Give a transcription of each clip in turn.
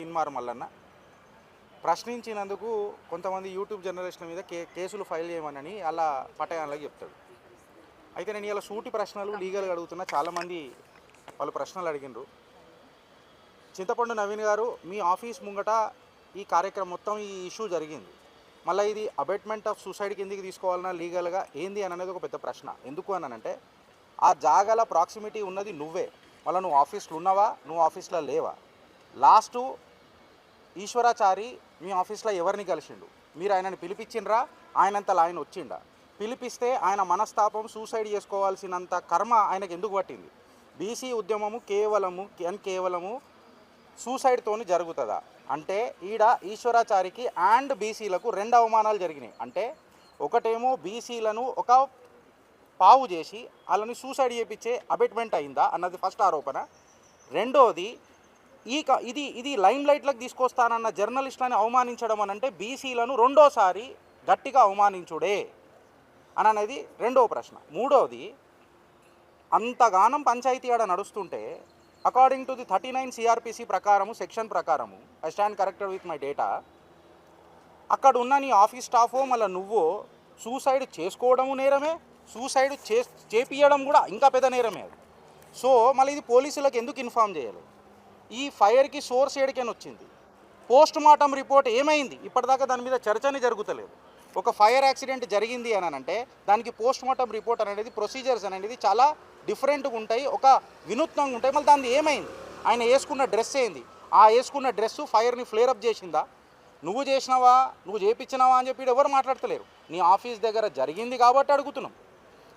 ఇన్మార్ మల్లన్న ప్రశ్నించినందుకు కొంతమంది యూట్యూబ్ జర్నలిస్టుల మీద కేసులు ఫైల్ చేయమని అలా పట్టయాలకు చెప్తాడు. అయితే నేను ఇలా సూటి ప్రశ్నలు లీగల్గా అడుగుతున్నా. చాలామంది వాళ్ళు ప్రశ్నలు అడిగినారు. చింతపండు నవీన్ గారు, మీ ఆఫీస్ ముంగట ఈ కార్యక్రమం మొత్తం ఈ ఇష్యూ జరిగింది. మళ్ళీ ఇది అబెట్మెంట్ ఆఫ్ సూసైడ్ కిందికి తీసుకోవాలన్నా లీగల్గా ఏంది అని అనేది ఒక పెద్ద ప్రశ్న. ఎందుకు అనంటే ఆ జాగాల ప్రాక్సిమిటీ ఉన్నది నువ్వే. మళ్ళీ నువ్వు ఆఫీస్లో ఉన్నావా, నువ్వు ఆఫీస్లో లేవా? లాస్టు ఈశ్వరాచారి మీ ఆఫీస్లో ఎవరిని కలిసిండు? మీరు ఆయనని పిలిపించిండ్రా? ఆయనంతలా ఆయన వచ్చిండా? పిలిపిస్తే ఆయన మనస్తాపం సూసైడ్ చేసుకోవాల్సినంత కర్మ ఆయనకు ఎందుకు పట్టింది? బీసీ ఉద్యమము కేవలము సూసైడ్తోని జరుగుతుందా అంటే ఈడ ఈశ్వరాచారికి అండ్ బీసీలకు రెండు అవమానాలు జరిగినాయి. అంటే ఒకటేమో బీసీలను ఒక పావు చేసి వాళ్ళని సూసైడ్ చేయించే అబెట్మెంట్ అయిందా అన్నది ఫస్ట్ ఆరోపణ. రెండోది ఇది లైమ్ లైట్లకు తీసుకొస్తానన్న జర్నలిస్టులను అవమానించడం అనంటే బీసీలను రెండోసారి గట్టిగా అవమానించుడే అని అనేది రెండవ ప్రశ్న. మూడవది, అంతగానం పంచాయతీ ఆడ నడుస్తుంటే అకార్డింగ్ టు ది 39 CRPC ప్రకారము, సెక్షన్ ప్రకారము, I stand corrected with my data, అక్కడ ఉన్న నీ ఆఫీస్ స్టాఫో మళ్ళీ నువ్వో సూసైడ్ చేసుకోవడము నేరమే, సూసైడ్ చేపియడం కూడా ఇంకా పెద్ద నేరమే. అది సో మళ్ళీ ఇది పోలీసులకు ఎందుకు ఇన్ఫామ్ చేయాలి? ఈ ఫైర్కి సోర్స్ ఏడికని వచ్చింది? పోస్ట్ మార్టం రిపోర్ట్ ఏమైంది? ఇప్పటిదాకా దాని మీద చర్చనే జరుగుతలేదు. ఒక ఫైర్ యాక్సిడెంట్ జరిగింది అని అంటే దానికి పోస్ట్ మార్టం రిపోర్ట్ అనేది, ప్రొసీజర్స్ అనేది చాలా డిఫరెంట్గా ఉంటాయి, ఒక వినూత్నంగా ఉంటాయి. మళ్ళీ దాన్ని ఏమైంది? ఆయన వేసుకున్న డ్రెస్ ఏంది? ఆ వేసుకున్న డ్రెస్సు ఫైర్ని ఫ్లేరప్ చేసిందా? నువ్వు చేసినావా, నువ్వు చేయించినావా అని చెప్పి ఎవరు మాట్లాడతలేరు. నీ ఆఫీస్ దగ్గర జరిగింది కాబట్టి అడుగుతున్నాం.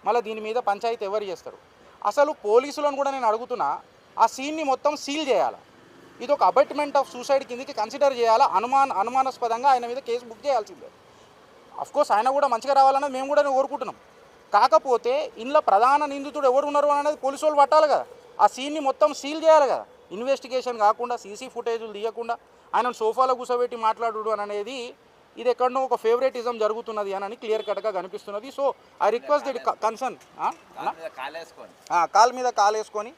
మళ్ళీ దీని మీద పంచాయతీ ఎవరు చేస్తారు? అసలు పోలీసులను కూడా నేను అడుగుతున్నా, ఆ సీన్ని మొత్తం సీల్ చేయాలి. ఇది ఒక అబెట్మెంట్ ఆఫ్ సూసైడ్ కిందకి కన్సిడర్ చేయాలా? అనుమానాస్పదంగా ఆయన మీద కేసు బుక్ చేయాల్సిందే. అఫ్కోర్స్ ఆయన కూడా మంచిగా రావాలన్నది మేము కూడా కోరుకుంటున్నాం. కాకపోతే ఇందులో ప్రధాన నిందితుడు ఎవరు ఉన్నారు అనేది పోలీసు వాళ్ళు పట్టాలి కదా. ఆ సీన్ని మొత్తం సీల్ చేయాలి కదా. ఇన్వెస్టిగేషన్ కాకుండా, సీసీ ఫుటేజులు తీయకుండా ఆయన సోఫాలో కూర్చోబెట్టి మాట్లాడు అని అనేది ఇది ఎక్కడనో ఒక ఫేవరెటిజం జరుగుతున్నది అని క్లియర్ కట్గా కనిపిస్తున్నది. So I request the concern call మీద కాలేసుకొని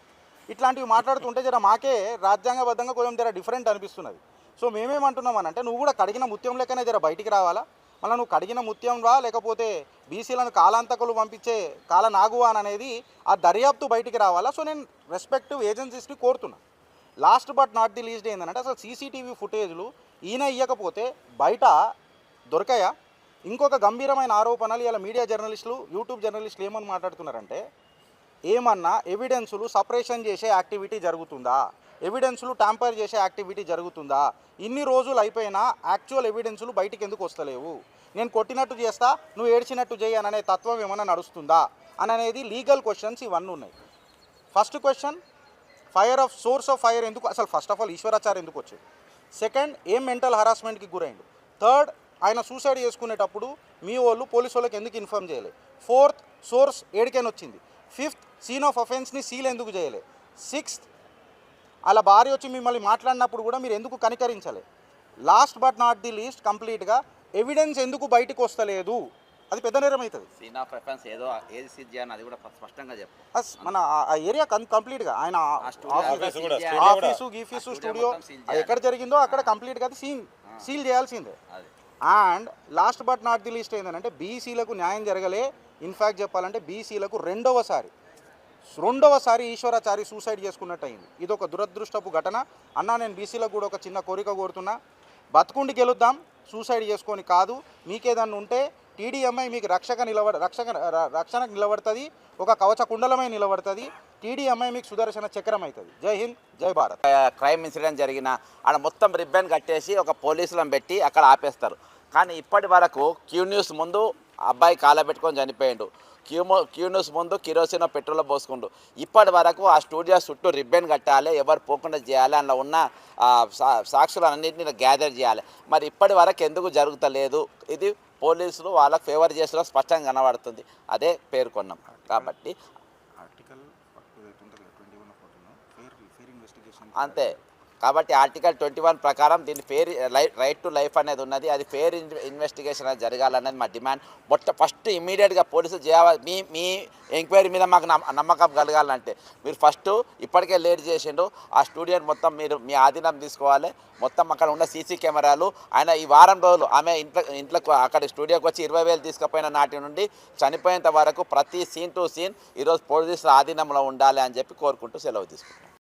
ఇట్లాంటివి మాట్లాడుతుంటే జర మాకే రాజ్యాంగబద్ధంగా కొంచెం జర డిఫరెంట్ అనిపిస్తున్నది. సో మేమేమంటున్నాం అంటే నువ్వు కూడా కడిగిన ముత్యం లెక్కనే జర బయటికి రావాలా. మళ్ళీ నువ్వు కడిగిన ముత్యం రా, లేకపోతే బీసీలను కాలాంతకులు పంపించే కాల నాగువా అనేది ఆ దర్యాప్తు బయటికి రావాలా. సో నేను రెస్పెక్టివ్ ఏజెన్సీస్ని కోరుతున్నా. Last but not the least ఏంటంటే అసలు సీసీటీవీ ఫుటేజ్లు ఈయన ఇవ్వకపోతే బయట దొరకాయా? ఇంకొక గంభీరమైన ఆరోపణలు ఇలా మీడియా జర్నలిస్టులు, యూట్యూబ్ జర్నలిస్టులు ఏమని మాట్లాడుతున్నారంటే, ఏమన్నా ఎవిడెన్సులు సపరేషన్ చేసే యాక్టివిటీ జరుగుతుందా, ఎవిడెన్సులు ట్యాంపర్ చేసే యాక్టివిటీ జరుగుతుందా, ఇన్ని రోజులు అయిపోయినా యాక్చువల్ ఎవిడెన్సులు బయటికి ఎందుకు వస్తలేవు, నేను కొట్టినట్టు చేస్తా నువ్వు ఏడ్చినట్టు చేయననే తత్వం ఏమైనా నడుస్తుందా అని అనేది లీగల్ క్వశ్చన్స్ ఇవన్నీ ఉన్నాయి. First question, source of fire ఎందుకు అసలు? ఫస్ట్ ఆఫ్ ఆల్ ఈశ్వరాచార్య ఎందుకు వచ్చేది? సెకండ్, ఏం మెంటల్ హరాస్మెంట్కి గురైండు? థర్డ్, ఆయన సూసైడ్ చేసుకునేటప్పుడు మీ వాళ్ళు పోలీసు వాళ్ళకి ఎందుకు ఇన్ఫార్మ్ చేయలేదు? ఫోర్త్, సోర్స్ ఏడికైనా వచ్చింది? ఫిఫ్త్, సీన్ ఆఫ్ అఫెన్స్ని సీల్ ఎందుకు చేయలే? సిక్స్త్, అలా భార్య వచ్చి మిమ్మల్ని మాట్లాడినప్పుడు కూడా మీరు ఎందుకు కనికరించలే? Last but not the least కంప్లీట్గా ఎవిడెన్స్ ఎందుకు బయటకు వస్తలేదు? అది పెద్ద నేరం అవుతుంది. సీన్ ఆఫ్ అఫెన్స్ ఏదో ఏది సీజ్ చేయాలని అది కూడా స్పష్టంగా చెప్పు. మన ఆ ఏరియా కంప్లీట్గా ఆయన ఆఫీసు గీఫీసు స్టూడియో ఎక్కడ జరిగిందో అక్కడ కంప్లీట్గా అది సీల్ చేయాల్సిందే. And last but not the least ఏంటంటే బీసీలకు న్యాయం జరగలే. ఇన్ఫ్యాక్ట్ చెప్పాలంటే బీసీలకు రెండవసారి ఈశ్వరాచారి సూసైడ్ చేసుకున్నట్టు అయింది. ఇది ఒక దురదృష్టపు ఘటన. అన్నా నేను బీసీలకు కూడా ఒక చిన్న కోరిక కోరుతున్నా, బతుకుండి గెలుద్దాం, సూసైడ్ చేసుకొని కాదు. మీకేదన్నా ఉంటే టీడీఎంఐ మీకు రక్షణకు నిలబడుతుంది, ఒక కవచ కుండలమై నిలబడుతుంది. టీడీఎంఐ మీకు సుదర్శన చక్రం అవుతుంది. జై హింద్, జై భారత్. క్రైమ్ ఇన్సిడెంట్ జరిగిన ఆడ మొత్తం రిబ్బన్ కట్టేసి ఒక పోలీసులను పెట్టి అక్కడ ఆపేస్తారు. కానీ ఇప్పటి వరకు క్యూ న్యూస్ ముందు అబ్బాయి కాలబెట్టుకొని చనిపోయిండు, క్యూ న్యూస్ ముందు కిరోసిన్ పెట్రోల్ పోసుకుండు. ఇప్పటి వరకు ఆ స్టూడియో చుట్టూ రిబ్బన్ కట్టాలి, ఎవరు పోకుండా చేయాలి, అందులో ఉన్న సాక్షులన్నింటినీ గ్యాదర్ చేయాలి. మరి ఇప్పటి వరకు ఎందుకు జరుగుతలేదు? ఇది పోలీసులు వాళ్ళకు ఫేవర్ చేసిన స్పష్టంగా కనబడుతుంది. అదే పేర్కొన్నాం. కాబట్టి అంతే. కాబట్టి ఆర్టికల్ 21 ప్రకారం దీని ఫెయిర్ రైట్ టు లైఫ్ అనేది ఉన్నది. అది ఫెయిర్ ఇన్వెస్టిగేషన్ అనేది జరగాలన్నది మా డిమాండ్. ఫస్ట్ ఇమీడియట్గా పోలీసులు చేయాలి. మీ ఎంక్వైరీ మీద మాకు నమ్మకం కలగాలంటే మీరు ఫస్ట్ ఇప్పటికే లేట్ చేసిండు. ఆ స్టూడియోని మొత్తం మీరు మీ ఆధీనం తీసుకోవాలి. మొత్తం అక్కడ ఉన్న సీసీ కెమెరాలు ఆయన ఈ వారం రోజులు ఆమె ఇంట్లో అక్కడ స్టూడియోకి వచ్చి 20,000 తీసుకుపోయిన నాటి నుండి చనిపోయేంత వరకు ప్రతి సీన్ టు సీన్ ఈరోజు పోలీసుల ఆధీనంలో ఉండాలి అని చెప్పి కోరుకుంటూ సెలవు తీసుకుంటాం.